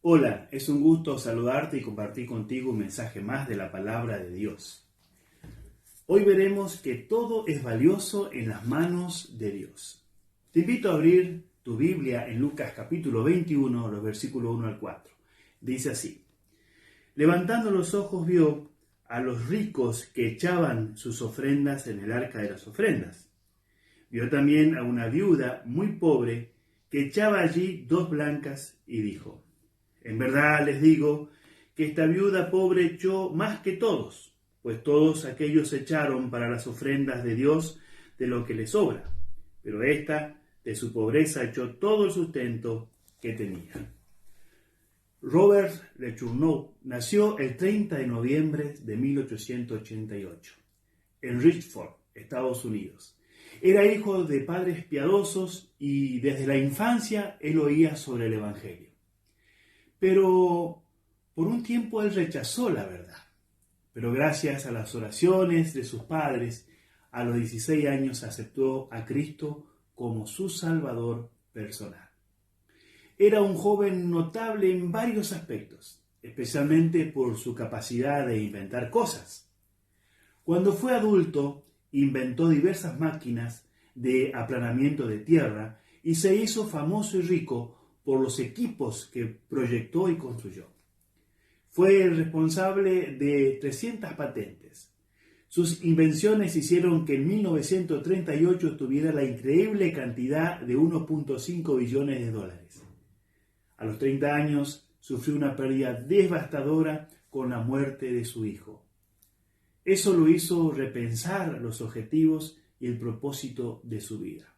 Hola, es un gusto saludarte y compartir contigo un mensaje más de la palabra de Dios. Hoy veremos que todo es valioso en las manos de Dios. Te invito a abrir tu Biblia en Lucas capítulo 21, los versículos 1 al 4. Dice así: Levantando los ojos vio a los ricos que echaban sus ofrendas en el arca de las ofrendas. Vio también a una viuda muy pobre que echaba allí 2 blancas y dijo: En verdad les digo que esta viuda pobre echó más que todos, pues todos aquellos echaron para las ofrendas de Dios de lo que les sobra, pero ésta de su pobreza echó todo el sustento que tenía. Robert Letourneau nació el 30 de noviembre de 1888 en Richford, Estados Unidos. Era hijo de padres piadosos y desde la infancia él oía sobre el Evangelio. Pero por un tiempo él rechazó la verdad. Pero gracias a las oraciones de sus padres, a los 16 años aceptó a Cristo como su Salvador personal. Era un joven notable en varios aspectos, especialmente por su capacidad de inventar cosas. Cuando fue adulto, inventó diversas máquinas de aplanamiento de tierra y se hizo famoso y rico por los equipos que proyectó y construyó. Fue el responsable de 300 patentes. Sus invenciones hicieron que en 1938 tuviera la increíble cantidad de 1.5 billones de dólares. A los 30 años sufrió una pérdida devastadora con la muerte de su hijo. Eso lo hizo repensar los objetivos y el propósito de su vida.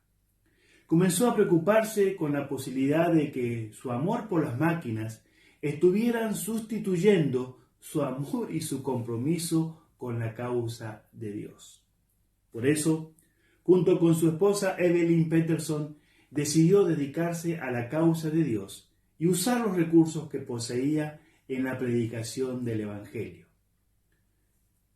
Comenzó a preocuparse con la posibilidad de que su amor por las máquinas estuvieran sustituyendo su amor y su compromiso con la causa de Dios. Por eso, junto con su esposa Evelyn Peterson, decidió dedicarse a la causa de Dios y usar los recursos que poseía en la predicación del Evangelio.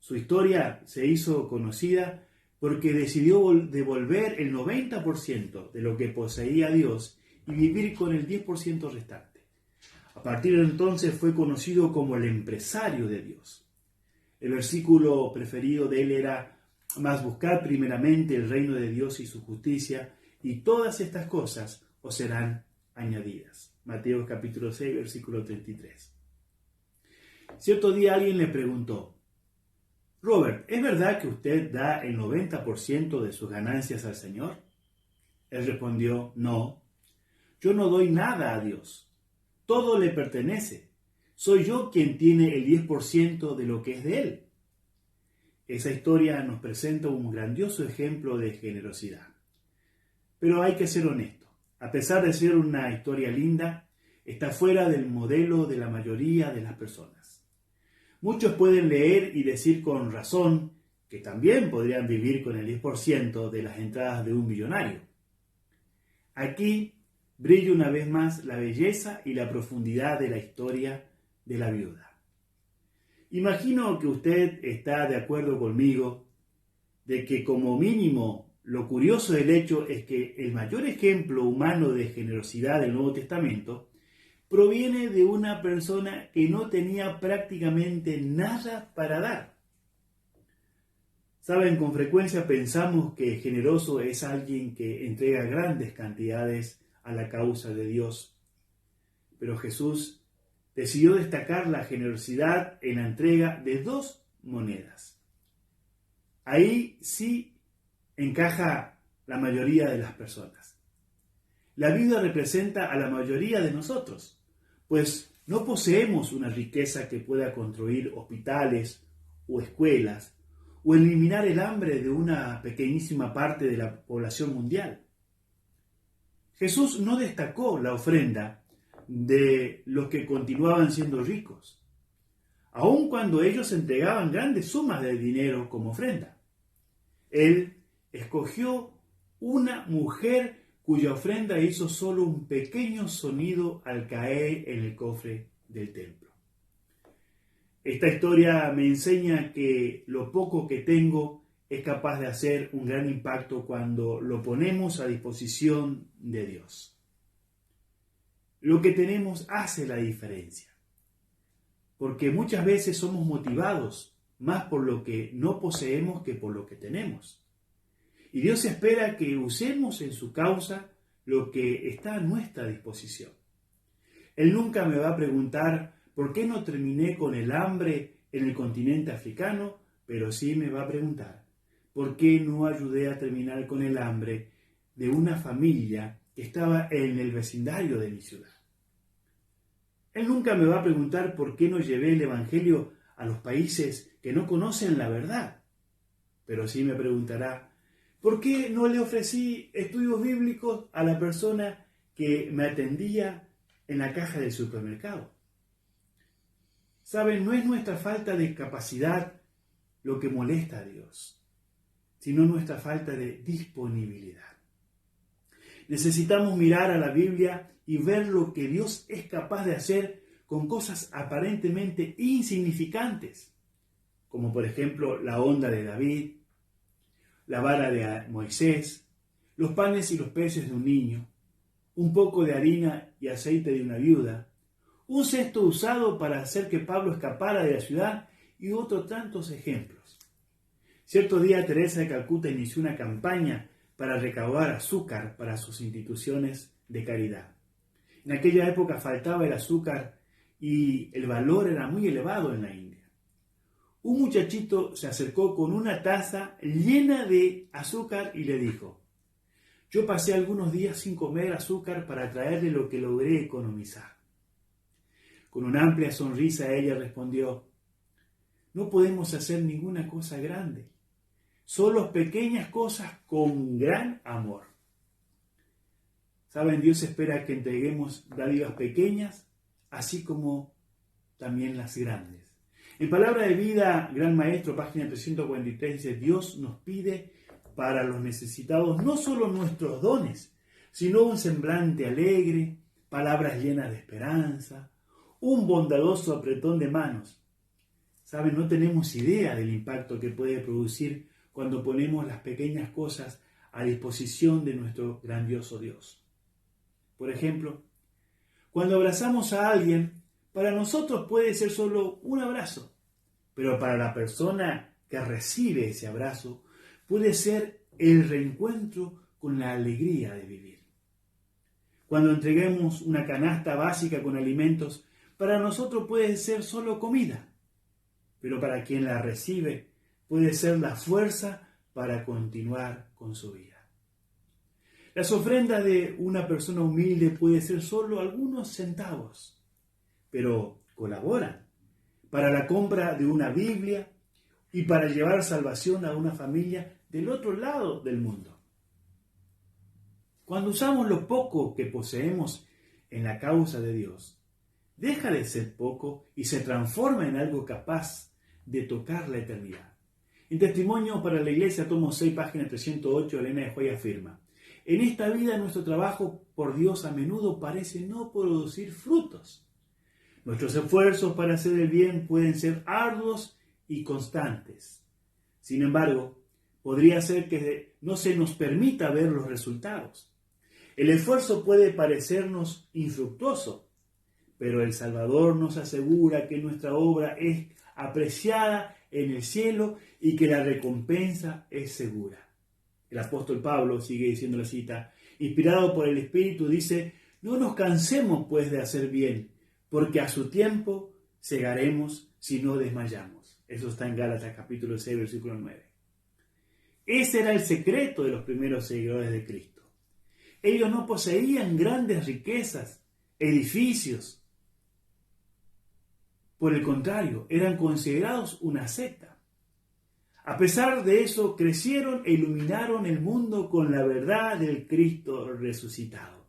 Su historia se hizo conocida porque decidió devolver el 90% de lo que poseía Dios y vivir con el 10% restante. A partir de entonces fue conocido como el empresario de Dios. El versículo preferido de él era: «Mas buscad primeramente el reino de Dios y su justicia, y todas estas cosas os serán añadidas». Mateo capítulo 6, versículo 33. Cierto día alguien le preguntó: Robert, ¿es verdad que usted da el 90% de sus ganancias al Señor? Él respondió: No, yo no doy nada a Dios. Todo le pertenece. Soy yo quien tiene el 10% de lo que es de Él. Esa historia nos presenta un grandioso ejemplo de generosidad. Pero hay que ser honesto. A pesar de ser una historia linda, está fuera del modelo de la mayoría de las personas. Muchos pueden leer y decir con razón que también podrían vivir con el 10% de las entradas de un millonario. Aquí brilla una vez más la belleza y la profundidad de la historia de la viuda. Imagino que usted está de acuerdo conmigo de que como mínimo lo curioso del hecho es que el mayor ejemplo humano de generosidad del Nuevo Testamento proviene de una persona que no tenía prácticamente nada para dar. Saben, con frecuencia pensamos que generoso es alguien que entrega grandes cantidades a la causa de Dios. Pero Jesús decidió destacar la generosidad en la entrega de 2 monedas. Ahí sí encaja la mayoría de las personas. La viuda representa a la mayoría de nosotros, pues no poseemos una riqueza que pueda construir hospitales o escuelas o eliminar el hambre de una pequeñísima parte de la población mundial. Jesús no destacó la ofrenda de los que continuaban siendo ricos, aun cuando ellos entregaban grandes sumas de dinero como ofrenda. Él escogió una mujer cuya ofrenda hizo solo un pequeño sonido al caer en el cofre del templo. Esta historia me enseña que lo poco que tengo es capaz de hacer un gran impacto cuando lo ponemos a disposición de Dios. lo que tenemos hace la diferencia. Porque muchas veces somos motivados más por lo que no poseemos que por lo que tenemos. Y Dios espera que usemos en su causa lo que está a nuestra disposición. Él nunca me va a preguntar por qué no terminé con el hambre en el continente africano, pero sí me va a preguntar por qué no ayudé a terminar con el hambre de una familia que estaba en el vecindario de mi ciudad. Él nunca me va a preguntar por qué no llevé el Evangelio a los países que no conocen la verdad, pero sí me preguntará por qué no le ofrecí estudios bíblicos a la persona que me atendía en la caja del supermercado. Saben, no es nuestra falta de capacidad lo que molesta a Dios, sino nuestra falta de disponibilidad. Necesitamos mirar a la Biblia y ver lo que Dios es capaz de hacer con cosas aparentemente insignificantes, como por ejemplo la onda de David, la vara de Moisés, los panes y los peces de un niño, un poco de harina y aceite de una viuda, un cesto usado para hacer que Pablo escapara de la ciudad y otros tantos ejemplos. Cierto día Teresa de Calcuta inició una campaña para recaudar azúcar para sus instituciones de caridad. En aquella época faltaba el azúcar y el valor era muy elevado en la India. Un muchachito se acercó con una taza llena de azúcar y le dijo: yo pasé algunos días sin comer azúcar para traerle lo que logré economizar. Con una amplia sonrisa ella respondió: no podemos hacer ninguna cosa grande, solo pequeñas cosas con gran amor. Saben, Dios espera que entreguemos dádivas pequeñas, así como también las grandes. En Palabra de Vida, Gran Maestro, página 343, dice: Dios nos pide para los necesitados no solo nuestros dones, sino un semblante alegre, palabras llenas de esperanza, un bondadoso apretón de manos. Saben, no tenemos idea del impacto que puede producir cuando ponemos las pequeñas cosas a disposición de nuestro grandioso Dios. Por ejemplo, cuando abrazamos a alguien, para nosotros puede ser solo un abrazo, pero para la persona que recibe ese abrazo puede ser el reencuentro con la alegría de vivir. Cuando entreguemos una canasta básica con alimentos, para nosotros puede ser solo comida, pero para quien la recibe puede ser la fuerza para continuar con su vida. Las ofrendas de una persona humilde puede ser solo algunos centavos, pero colaboran para la compra de una Biblia y para llevar salvación a una familia del otro lado del mundo. Cuando usamos lo poco que poseemos en la causa de Dios, deja de ser poco y se transforma en algo capaz de tocar la eternidad. En Testimonio para la Iglesia, tomo 6, página 308, Elena de Hoy afirma: en esta vida nuestro trabajo por Dios a menudo parece no producir frutos. Nuestros esfuerzos para hacer el bien pueden ser arduos y constantes. Sin embargo, podría ser que no se nos permita ver los resultados. El esfuerzo puede parecernos infructuoso, pero el Salvador nos asegura que nuestra obra es apreciada en el cielo y que la recompensa es segura. El apóstol Pablo sigue diciendo la cita, inspirado por el Espíritu, dice: no nos cansemos pues de hacer bien, porque a su tiempo segaremos si no desmayamos. Eso está en Gálatas capítulo 6, versículo 9. Ese era el secreto de los primeros seguidores de Cristo. Ellos no poseían grandes riquezas, edificios. Por el contrario, eran considerados una secta. A pesar de eso, crecieron e iluminaron el mundo con la verdad del Cristo resucitado.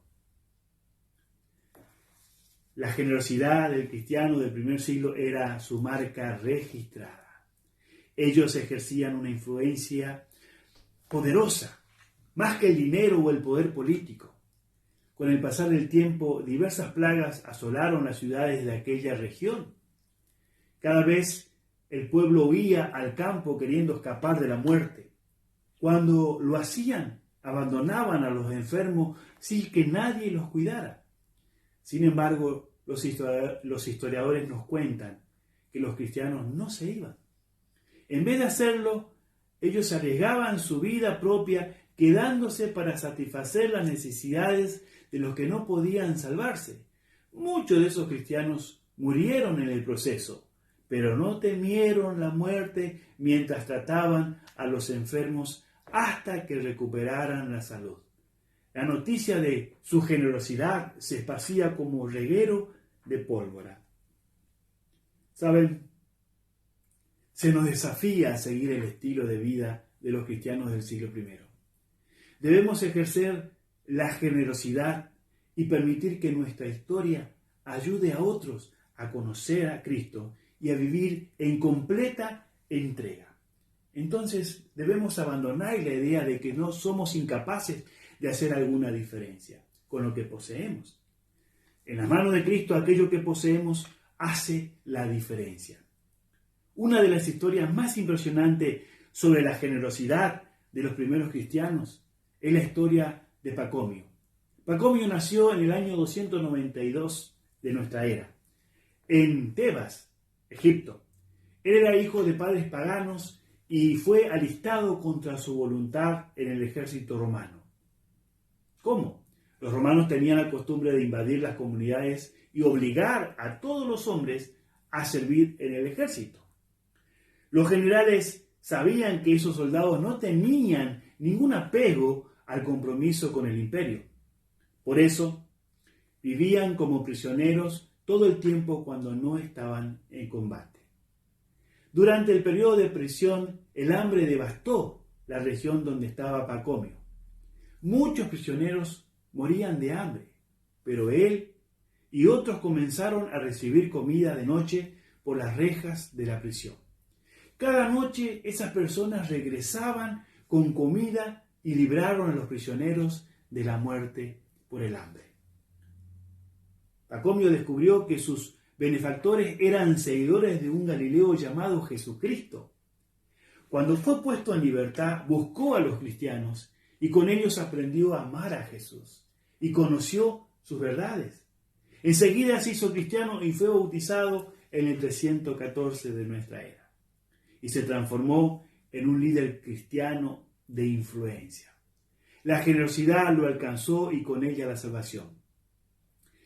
La generosidad del cristiano del primer siglo era su marca registrada. Ellos ejercían una influencia poderosa, más que el dinero o el poder político. Con el pasar del tiempo, diversas plagas asolaron las ciudades de aquella región. Cada vez el pueblo huía al campo queriendo escapar de la muerte. Cuando lo hacían, abandonaban a los enfermos sin que nadie los cuidara. Sin embargo, los historiadores nos cuentan que los cristianos no se iban. En vez de hacerlo, ellos arriesgaban su vida propia quedándose para satisfacer las necesidades de los que no podían salvarse. Muchos de esos cristianos murieron en el proceso, pero no temieron la muerte mientras trataban a los enfermos hasta que recuperaran la salud. La noticia de su generosidad se esparcía como reguero de pólvora. ¿Saben? Se nos desafía a seguir el estilo de vida de los cristianos del siglo I. Debemos ejercer la generosidad y permitir que nuestra historia ayude a otros a conocer a Cristo y a vivir en completa entrega. Entonces debemos abandonar la idea de que no somos incapaces de hacer alguna diferencia con lo que poseemos. En las manos de Cristo aquello que poseemos hace la diferencia. Una de las historias más impresionantes sobre la generosidad de los primeros cristianos es la historia de Pacomio. Pacomio nació en el año 292 de nuestra era, en Tebas, Egipto. Él era hijo de padres paganos y fue alistado contra su voluntad en el ejército romano. ¿Cómo? Los romanos tenían la costumbre de invadir las comunidades y obligar a todos los hombres a servir en el ejército. Los generales sabían que esos soldados no tenían ningún apego al compromiso con el imperio. Por eso, vivían como prisioneros todo el tiempo cuando no estaban en combate. Durante el periodo de prisión, el hambre devastó la región donde estaba Pacomio. Muchos prisioneros morían de hambre, pero él y otros comenzaron a recibir comida de noche por las rejas de la prisión. Cada noche esas personas regresaban con comida y libraron a los prisioneros de la muerte por el hambre. Pacomio descubrió que sus benefactores eran seguidores de un Galileo llamado Jesucristo. Cuando fue puesto en libertad, buscó a los cristianos y con ellos aprendió a amar a Jesús y conoció sus verdades. Enseguida se hizo cristiano y fue bautizado en el 314 de nuestra era. Y se transformó en un líder cristiano de influencia. La generosidad lo alcanzó y con ella la salvación.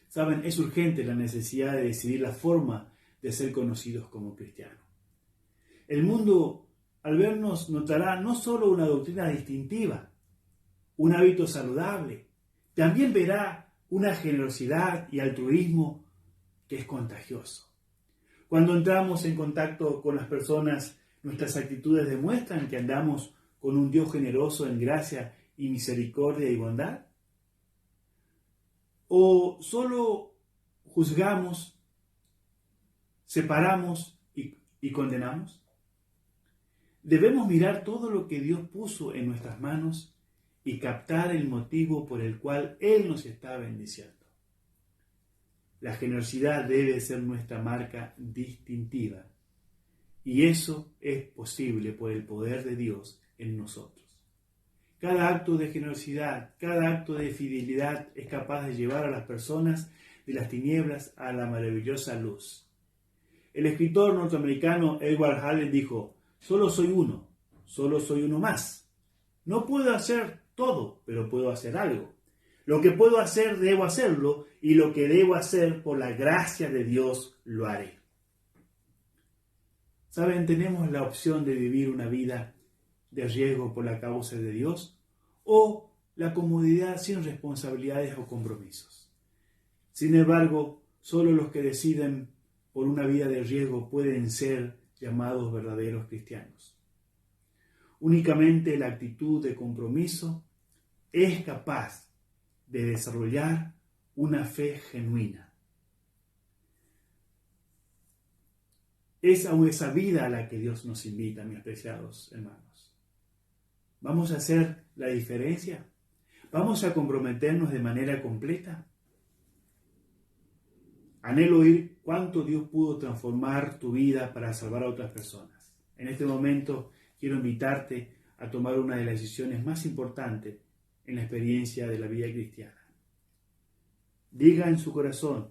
Saben, es urgente la necesidad de decidir la forma de ser conocidos como cristianos. El mundo, al vernos, notará no solo una doctrina distintiva, un hábito saludable, también verá una generosidad y altruismo que es contagioso. Cuando entramos en contacto con las personas, nuestras actitudes demuestran que andamos con un Dios generoso en gracia y misericordia y bondad. ¿O solo juzgamos, separamos y condenamos? Debemos mirar todo lo que Dios puso en nuestras manos y captar el motivo por el cual Él nos está bendiciendo. La generosidad debe ser nuestra marca distintiva. Y eso es posible por el poder de Dios en nosotros. Cada acto de generosidad, cada acto de fidelidad es capaz de llevar a las personas de las tinieblas a la maravillosa luz. El escritor norteamericano Edward Hallett dijo: solo soy uno más. No puedo hacer todo, pero puedo hacer algo. Lo que puedo hacer, debo hacerlo, y lo que debo hacer, por la gracia de Dios, lo haré. ¿Saben? Tenemos la opción de vivir una vida de riesgo por la causa de Dios o la comodidad sin responsabilidades o compromisos. Sin embargo, solo los que deciden por una vida de riesgo pueden ser llamados verdaderos cristianos. Únicamente la actitud de compromiso es capaz de desarrollar una fe genuina. Es a esa vida a la que Dios nos invita, mis apreciados hermanos. ¿Vamos a hacer la diferencia? ¿Vamos a comprometernos de manera completa? Anhelo oír cuánto Dios pudo transformar tu vida para salvar a otras personas. En este momento quiero invitarte a tomar una de las decisiones más importantes en la experiencia de la vida cristiana. diga en su corazón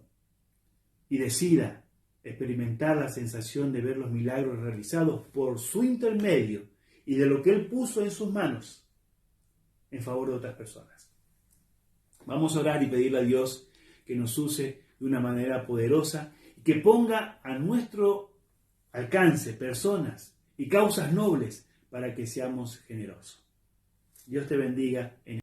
y decida experimentar la sensación de ver los milagros realizados por su intermedio y de lo que Él puso en sus manos en favor de otras personas. Vamos a orar y pedirle a Dios que nos use de una manera poderosa y que ponga a nuestro alcance personas y causas nobles para que seamos generosos. Dios te bendiga en